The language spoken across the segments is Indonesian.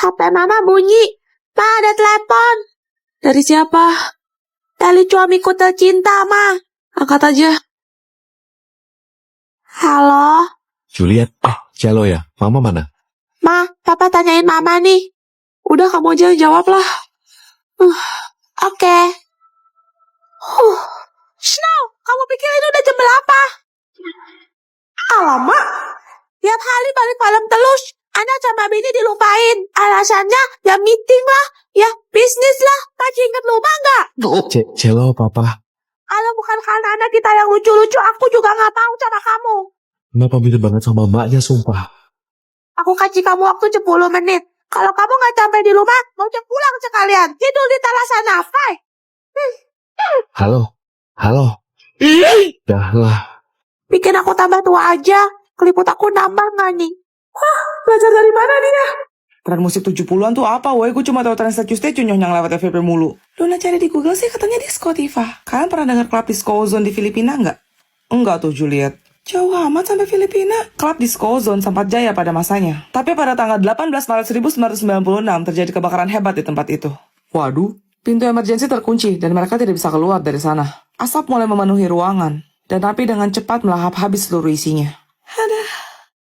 HP Mama bunyi. Ma, ada telepon. Dari siapa? Dari suamiku tercinta, Ma. Angkat aja. Halo? Juliet, Cello ya? Mama mana? Ma, Papa tanyain Mama nih. Udah, kamu aja jawab lah. Oke. Snow, kamu pikir ini udah jam berapa? Alamak. Tiap hari balik malam terus. Anak sama bini dilupain. Alasannya ya meeting lah, ya bisnis lah. Masih inget lupa nggak? Cello, Papa. Kalau bukan karena anak kita yang lucu-lucu, aku juga nggak mau sama kamu. Kenapa mirip banget sama maknya, sumpah. Aku kasih kamu waktu 10 menit. Kalau kamu nggak sampai di rumah, mau pulang sekalian. Tidur di teras sana, Fai. Halo. Dah lah. Bikin aku tambah tua aja. Keliput aku nambah nggak nih? Belajar dari mana dia? Tren musik 70-an tuh apa, woy? Gue cuma tahu tren Tuesday cunyong yang lewat FVP mulu. Luna cari di Google sih katanya di Spotify. Kalian pernah dengar klub disco zone di Filipina nggak? Enggak tuh, Juliet. Jauh amat sampai Filipina. Klub disco zone sempat jaya pada masanya. Tapi pada tanggal 18 Maret 1996 terjadi kebakaran hebat di tempat itu. Waduh, pintu emergensi terkunci dan mereka tidak bisa keluar dari sana. Asap mulai memenuhi ruangan dan api dengan cepat melahap habis seluruh isinya.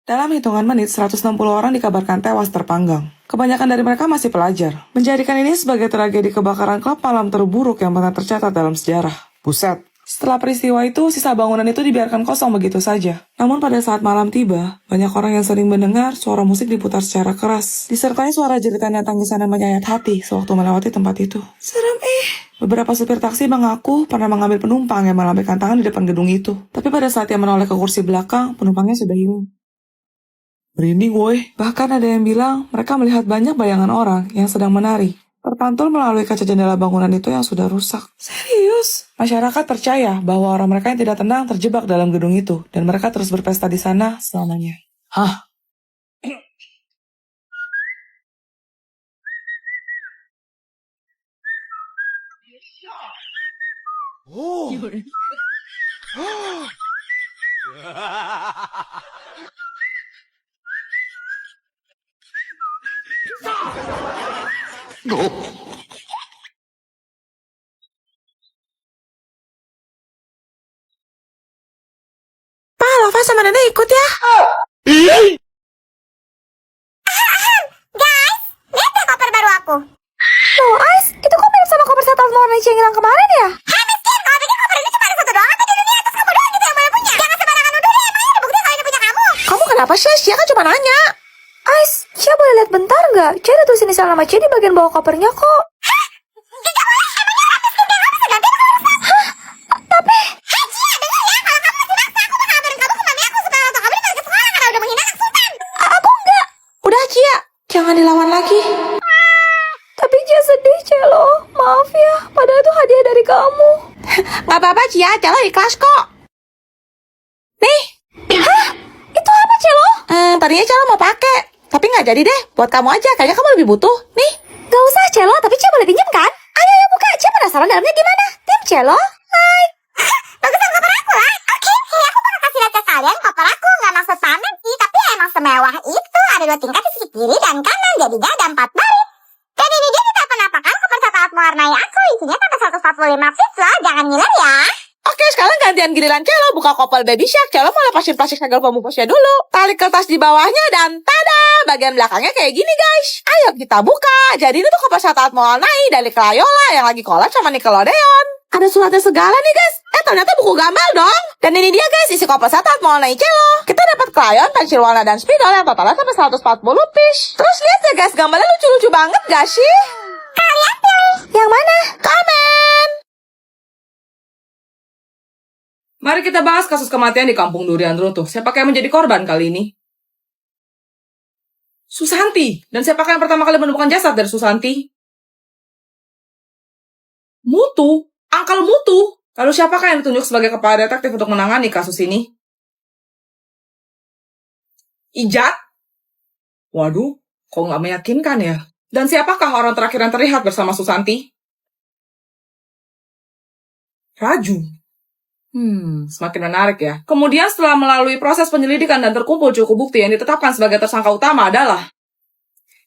Dalam hitungan menit, 160 orang dikabarkan tewas terpanggang. Kebanyakan dari mereka masih pelajar, menjadikan ini sebagai tragedi kebakaran klub malam terburuk yang pernah tercatat dalam sejarah. Buset. Setelah peristiwa itu, sisa bangunan itu dibiarkan kosong begitu saja. Namun pada saat malam tiba, banyak orang yang sering mendengar suara musik diputar secara keras, disertai suara jeritan dan tangisan yang menyayat hati sewaktu melewati tempat itu. Serem Beberapa supir taksi mengaku pernah mengambil penumpang yang melambaikan tangan di depan gedung itu. Tapi pada saat ia menoleh ke kursi belakang, penumpangnya sudah hilang. Merinding, woy. Bahkan ada yang bilang mereka melihat banyak bayangan orang yang sedang menari, terpantul melalui kaca jendela bangunan itu yang sudah rusak. Serius? Masyarakat percaya bahwa orang mereka yang tidak tenang terjebak dalam gedung itu, dan mereka terus berpesta di sana selamanya. Hah? Pa, Lova sama Nenek ikut ya. Guys, lihat deh koper baru aku. Oh, Ais, itu kok mirip sama koper settlement warna hijau yang hilang kemarin ya? Hai miskin, kalau pikir koper ini cuma ada satu doang apa di dunia? Terus kamu doang gitu yang boleh punya. Jangan sembarangan nuduh deh, emangnya ada bukti kalau ini punya kamu? Kamu kenapa sih? Dia kan cuma nanya. Ais, Cia boleh lihat bentar nggak? Cia ada tulisan inisial nama Cia di bagian bawah kopernya kok. Gak boleh, emangnya orang miskin kayak kamu bisa ganti apa kalau rusak? Tapi... Hei Cia, dengar ya, kalau kamu masih maksa aku bakal kabarin kamu ke mami aku supaya untuk kamu dipanggil ke sekolah karena udah menghina anak sultan. Aku enggak. Udah Cia, jangan dilawan lagi. Tapi Cia sedih, Celo. Maaf ya, padahal itu hadiah dari kamu. Gak apa-apa Cia, Celo ikhlas kok. Nih. Hah? Itu apa Celo? Tadinya Celo mau pakai, tapi gak jadi deh. Buat kamu aja, kayaknya kamu lebih butuh. Nih. Gak usah Celo, tapi Cia boleh pinjam kan? Ayo buka, Cia penasaran dalamnya gimana. Tim Celo. Hai. Bagusan koper aku lah. Oke, aku bakal kasih lihat ke kalian koper aku. Gak maksud pamer sih, tapi emang semewah itu. Ada 2 tingkat di sisi kiri dan kanan, jadinya ada 4 baris. Dan ini dia kita penampakan koper setelah mewarnai aku. Isinya sampai 145 piece loh, jangan ngiler ya. Oke, sekarang gantian giliran Celo buka koper Baby Shark. Celo mau lepasin plastik segel pembungkusnya dulu. Tarik kertas di bawahnya dan tada! Bagian belakangnya kayak gini guys. Ayo kita buka. Jadi ini tuh koper saat mewarnai dari Crayola yang lagi collab sama Nickelodeon. Ada suratnya segala nih guys. Ternyata buku gambar dong. Dan ini dia guys, isi koper saat mewarnai Celo. Kita dapat krayon, pensil warna dan spidol yang totalnya sampai 140 piece. Terus lihat ya guys, gambarnya lucu-lucu banget gak sih? Kalian pilih. Yang mana? Komen. Mari kita bahas kasus kematian di Kampung Durian Runtuh. Siapakah yang menjadi korban kali ini? Susanti. Dan siapakah yang pertama kali menemukan jasad dari Susanti? Mutu. Uncle Mutu. Lalu siapakah yang ditunjuk sebagai kepala detektif untuk menangani kasus ini? Ijat? Waduh, kok nggak meyakinkan ya? Dan siapakah orang terakhir yang terlihat bersama Susanti? Raju. Semakin menarik ya. Kemudian setelah melalui proses penyelidikan dan terkumpul cukup bukti yang ditetapkan sebagai tersangka utama adalah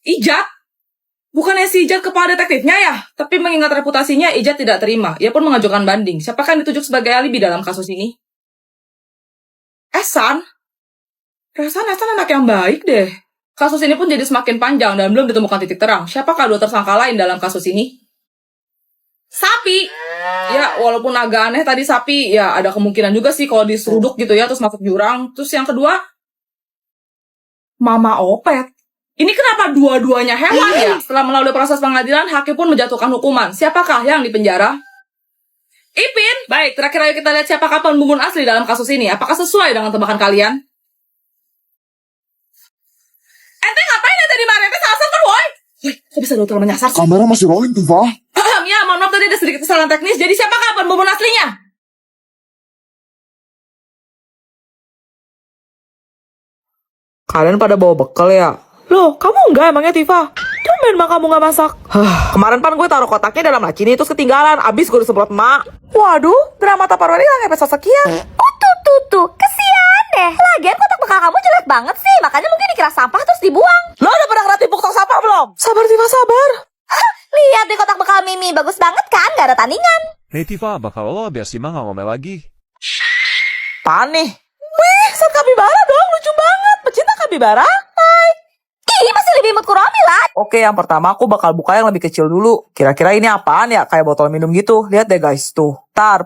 Ijat. Bukannya si Ijat kepala detektifnya ya? Tapi mengingat reputasinya, Ijat tidak terima. Ia pun mengajukan banding. Siapakah yang ditunjuk sebagai alibi dalam kasus ini? Ehsan? Perasaan Ehsan anak yang baik deh. Kasus ini pun jadi semakin panjang dan belum ditemukan titik terang. Siapakah dua tersangka lain dalam kasus ini? Sapi! Ya, walaupun agak aneh tadi sapi, ya ada kemungkinan juga sih kalau diseruduk gitu ya, terus masuk jurang. Terus yang kedua, Mama Opet. Ini kenapa dua-duanya hewan ya? Setelah melalui proses pengadilan, hakim pun menjatuhkan hukuman. Siapakah yang dipenjara? Ipin! Baik, terakhir ayo kita lihat siapakah pembunuh asli dalam kasus ini. Apakah sesuai dengan tebakan kalian? Ente ngapain ente di mana? Ente sasar kan, woy? Wih, kok bisa dokter menyasar sih? Kamera masih rolling tuh, Pak. Ya, mohon maaf tadi ada sedikit kesalahan teknis. Jadi siapakah pembunuh aslinya? Kalian pada bawa bekal ya? Loh, kamu enggak emangnya Tifa? Tumben mak kamu nggak masak. Kemarin pan gue taruh kotaknya dalam laci ini terus ketinggalan. Abis gue disemprot emak. Waduh, drama Tupperware hilang episode sekian. Tuh, kesian deh. Lagian kotak bekal kamu jelek banget sih, makanya mungkin dikira sampah terus dibuang. Lo udah pernah ngerti tong sampah belum? Sabar Tifa, sabar. Lihat di kotak bekal Mimi, bagus banget kan? Gak ada tandingan. Hei Tifa, bakal lo biar si Manga ngomel lagi. Apaan nih? Wih, set kapibara dong, lucu banget. Pecinta kapibara? Hai. Ih, masih lebih imut Kuromi lah. Oke, yang pertama aku bakal buka yang lebih kecil dulu. Kira-kira ini apaan ya? Kayak botol minum gitu. Lihat deh guys, tuh.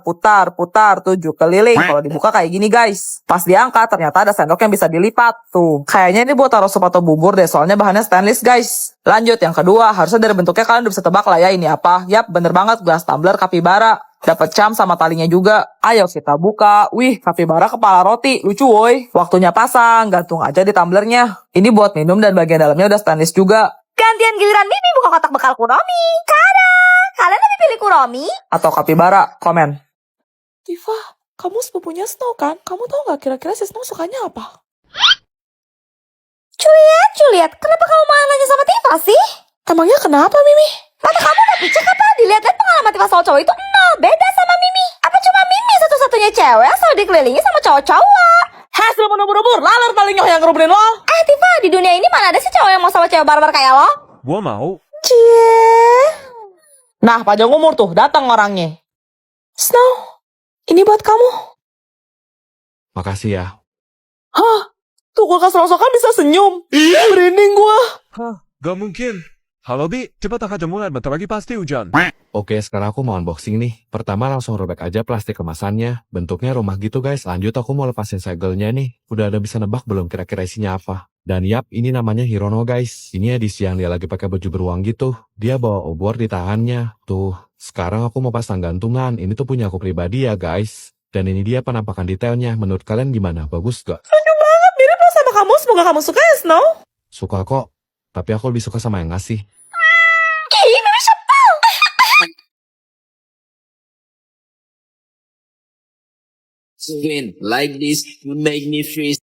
Putar, 7 keliling. Kalau dibuka kayak gini guys. Pas diangkat, ternyata ada sendok yang bisa dilipat. Tuh, kayaknya ini buat taruh sup atau bubur deh. Soalnya bahannya stainless guys. Lanjut, yang kedua. Harusnya dari bentuknya kalian udah bisa tebak lah ya ini apa. Yap, bener banget. Gelas tumbler kapibara. Dapat cam sama talinya juga. Ayo kita buka. Wih, kapibara kepala roti. Lucu woi. Waktunya pasang. Gantung aja di tumblernya. Ini buat minum dan bagian dalamnya udah stainless juga. Gantian giliran Mimi buka kotak bekal Kuromi. Kalian lebih pilih Kuromi? Atau kapibara? Komen. Tifa, kamu sepupunya Snow kan? Kamu tahu nggak kira-kira si Snow sukanya apa? Juliet, kenapa kamu malah nanya sama Tifa sih? Emangnya kenapa, Mimi? Mata kamu udah picek apa? Dilihat-lihat pengalaman Tifa soal cowok itu nol. Beda sama Mimi. Apa cuma Mimi satu-satunya cewek yang selalu dikelilingi sama cowok-cowok? Hasil menubur-ubur, laler paling nyoh yang ngeruburin lo. Tifa, di dunia ini mana ada sih cowok yang mau sama cewek barbar kayak lo? Gua mau. Cie. Nah, panjang umur tuh, datang orangnya. Snow, ini buat kamu. Makasih ya. Hah? Tuh kulkas rongsokan bisa senyum. Merinding gua. Hah, gak mungkin. Halo Bi, cepat aja mulai, bentar lagi pasti hujan. Oke, sekarang aku mau unboxing nih. Pertama langsung robek aja plastik kemasannya. Bentuknya rumah gitu guys. Lanjut aku mau lepasin segelnya nih. Udah ada bisa nebak belum kira-kira isinya apa? Dan yap, ini namanya Hirono guys. Ini edisi yang dia lagi pakai baju beruang gitu. Dia bawa obor di tangannya. Tuh, sekarang aku mau pasang gantungan. Ini tuh punya aku pribadi ya guys. Dan ini dia penampakan detailnya. Menurut kalian gimana? Bagus gak? Lucu banget, mirip lah sama kamu. Semoga kamu suka ya, Snow. Suka kok. Tapi aku lebih suka sama yang ngasih. Ih, Mimi sebel. Swin, like this, you make me freeze.